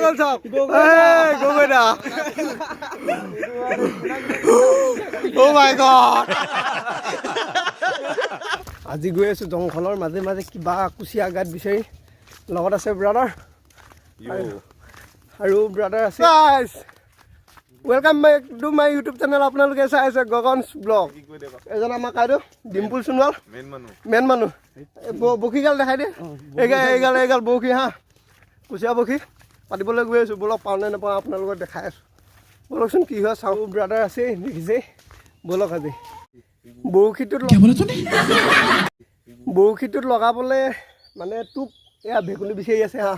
গ'ল চাওক গগৈদা অ' মাই গড আজি গৈ আছোঁ জংঘলৰ মাজে মাজে কিবা কুচিয়া গাঁত বিচাৰি লগত আছে ব্ৰাদাৰ আৰু ব্ৰাদাৰ আছে welcome back to my YouTube channel আপোনালোকে চাই আছে গগনছ ব্লগ এজন আমাৰ কাইদেউ ডিম্পুল সোণোৱাল মেইন মানুহ বখীগাল দেখাই দিয়ে এইগাল বখী হা কুচিয়া বখী পাতিবলৈ গৈ আছোঁ বলক পাওঁ নে নাপাওঁ আপোনালোকক দেখাই আছোঁ বলকচোন কি হয় চাওঁ ব্ৰাদাৰ আছে দেখিছে বলক আজি বৰশীটোত লগাবলৈ মানে টোপ এয়া ভেকুলী বিচাৰি আছে হা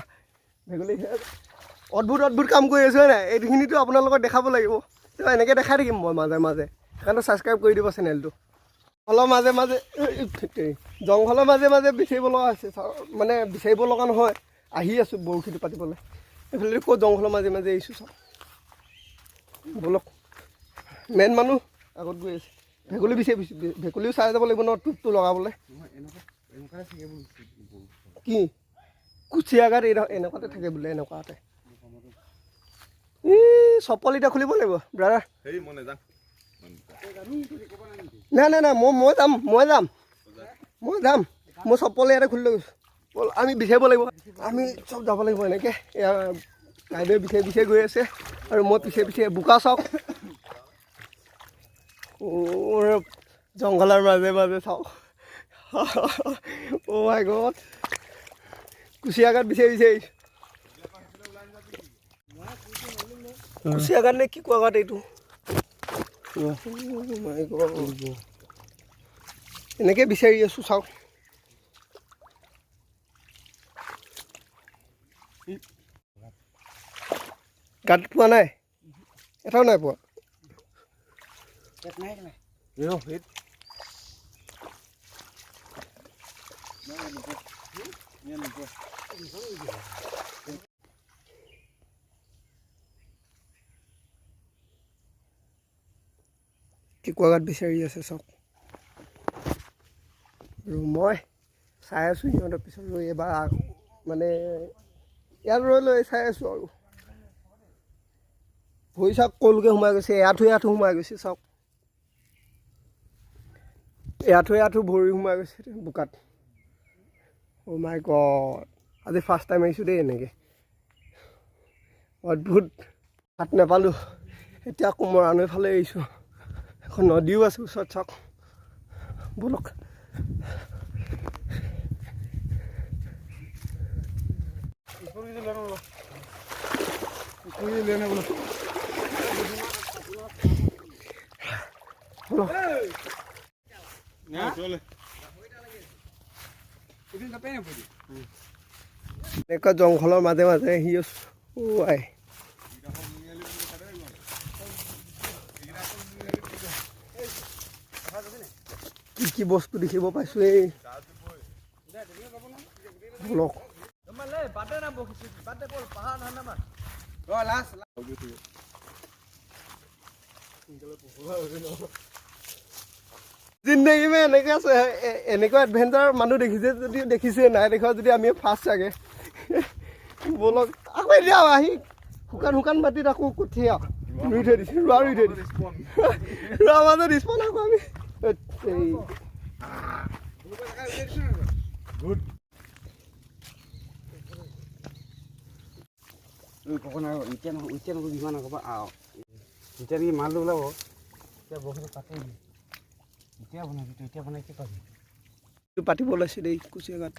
ভেকুলী অদ্ভুত কাম কৰি আছোঁ হয় নাই এইখিনিতো আপোনালোকক দেখাব লাগিব তো এনেকৈ দেখাই থাকিম মই মাজে মাজে সেইকাৰণে ছাবস্ক্ৰাইব কৰি দিব চেনেলটো জংঘলৰ মাজে মাজে বিচাৰিব লগা হৈছে মানে বিচাৰিব লগা নহয় আহি আছোঁ বৰশীটো পাতিবলৈ এইফালে ক'ত জংঘলৰ মাজে মাজে আহিছোঁ চাওক বলক মেইন মানুহ আগত গৈ আছে ভেকুলী বিচাৰি ভেকুলীও চাই যাব লাগিব ন টোপটো লগাবলৈ কি কুচিয়া গাত এনেকুৱাতে থাকে বোলে এনেকুৱাতে চপল এতিয়া খুলিব লাগিব ব্ৰাদাৰ নাই মই যাম মই চপল ইয়াতে খুলি লৈ গৈছোঁ আমি বিচাৰিব লাগিব আমি চব যাব লাগিব এনেকৈ এয়া কাইদেউ বিচাৰি গৈ আছে আৰু মই পিছে বোকা চাওক জংঘলৰ মাজে মাজে চাওক অ' মাই গড কুচিয়া গাত বিচাৰি আহিছোঁ কুচিয়া গাত নে কি কোৱা গাত এইটো এনেকৈ বিচাৰি আছোঁ চাওক গাত পোৱা নাই এটাও নাই পোৱা কেঁকুৰা গাত বিচাৰি আছে চাওক আৰু মই চাই আছোঁ সিহঁতৰ পিছত ৰৈ এবাৰ মানে ইয়াত ৰৈ চাই আছোঁ আৰু ভৰি চাওক কলকৈ সোমাই গৈছে এআঁঠু সোমাই গৈছে চাওক এআঁঠু ভৰি সোমাই গৈছে বোকাত অ' মাই গড আজি ফাৰ্ষ্ট টাইম আহিছোঁ দেই এনেকৈ অদ্ভুত হাত নাপালোঁ এতিয়া আকৌ মৰাণৰ ফালে আহিছোঁ এখন নদীও আছে ওচৰত চাওক বলক এনেকুৱা জংঘলৰ মাজে মাজে আহি আছোঁ আই কি বস্তু দেখিব পাইছোঁ এই বলক জিন্দগী মে এনেকৈ আছে এনেকুৱা এডভেঞ্চাৰ মানুহ দেখিছে যদি দেখিছে নাই দেখা যদি আমি ফাৰ্ষ্ট চাগে বলক আকৌ এতিয়া আহি শুকান মাটিত আকৌ কঠীয়া ৰুই থৈ দিছোঁ ৰোৱা মাজত ৰিস্পন আকৌ আমি এতিয়া নেকি মালটো ওলাব এতিয়া বৰশীটো পাতি এতিয়া বনাবি তই এতিয়া বনাই কি পাবি পাতিব ওলাইছে দেই কুচিয়া গাত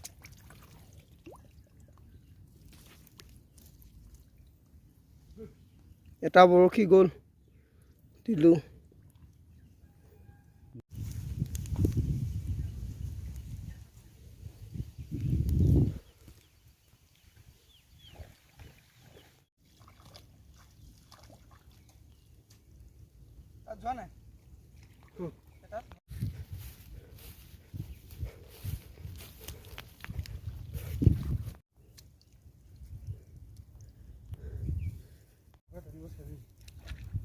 এটা বৰশী গ'ল দিলোঁ যোৱা নাই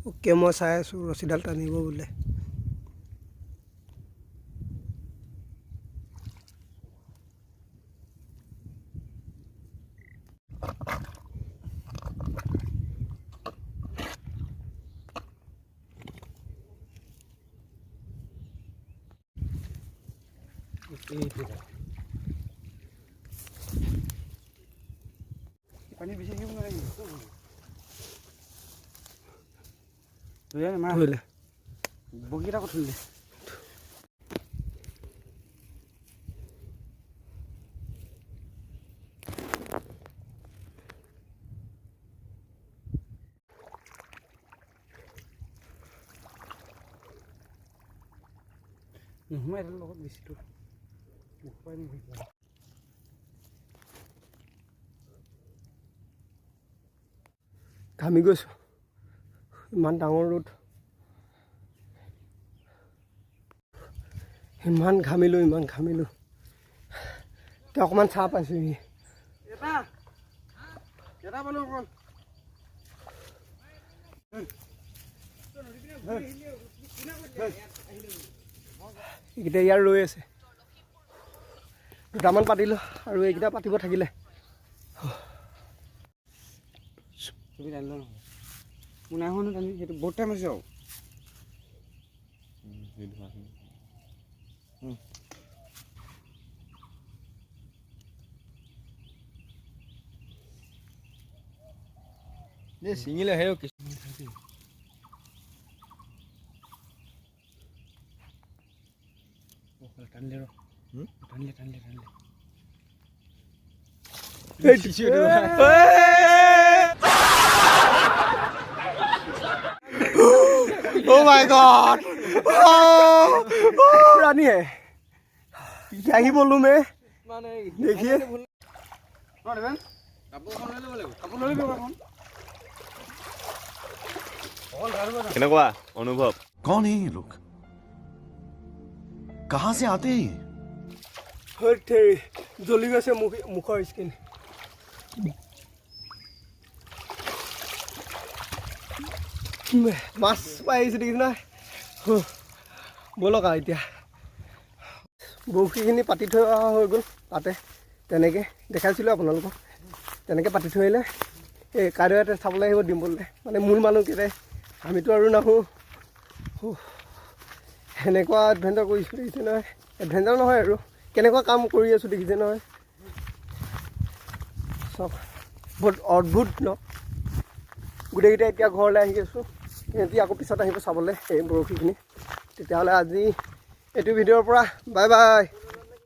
ওকে মই চাই আছোঁ ৰছীডাল টানিব বোলে পানী বেছি দিব নালাগে ধুই আনে মা ধৰিলে বগীটা কথা দিলে নোসোমাই এটাৰ লগত বেছিটো মুখ পাই নি ঘামি গৈছোঁ ইমান ডাঙৰ ৰ'দ ইমান ঘামিলোঁ এতিয়া অকণমান চাহ পাইছোঁহি এটা পালো অকল এইকেইটা ইয়াৰ ৰৈ আছে দুটামান পাতিলোঁ আৰু এইকেইটা পাতিব থাকিলে তুমি জানিলো নহয় মোৰ নাই হোৱা নহয় সেইটো বহুত টাইম আছে আৰু ছিঙিলে আহে টানিলে ৰ টানিলে Oh my God! रानी है क्या ही बोलूं मैं देखिए কেনেকুৱা অনুভৱ कौन है ये लोग कहाँ से आते हैं জ্বলি গৈছে মুখৰ স্কিন মাছ পাই আহিছোঁ দেখিছোঁ নহয় ব'লক আৰু এতিয়া বৰশীখিনি পাতি থৈ অহা হৈ গ'ল তাতে তেনেকৈ দেখাইছিলোঁ আপোনালোকক তেনেকৈ পাতি থৈ আহিলে এই কাইদেউহঁতে চাবলৈ আহিব ডিম্পললৈ মানে মূল মানুহকেইটাই আমিতো আৰু নাহোঁ সেনেকুৱা এডভেঞ্চাৰ কৰিছোঁ দেখিছে নহয় এডভেঞ্চাৰ নহয় আৰু কেনেকুৱা কাম কৰি আছোঁ দেখিছে নহয় চব বহুত অদ্ভুত ন গোটেইকেইটা এতিয়া ঘৰলৈ আহি আছোঁ সিহঁতি আকৌ পিছত আহিব চাবলৈ এই বৰশীখিনি তেতিয়াহ'লে আজি এইটো ভিডিঅ'ৰ পৰা বাই বাই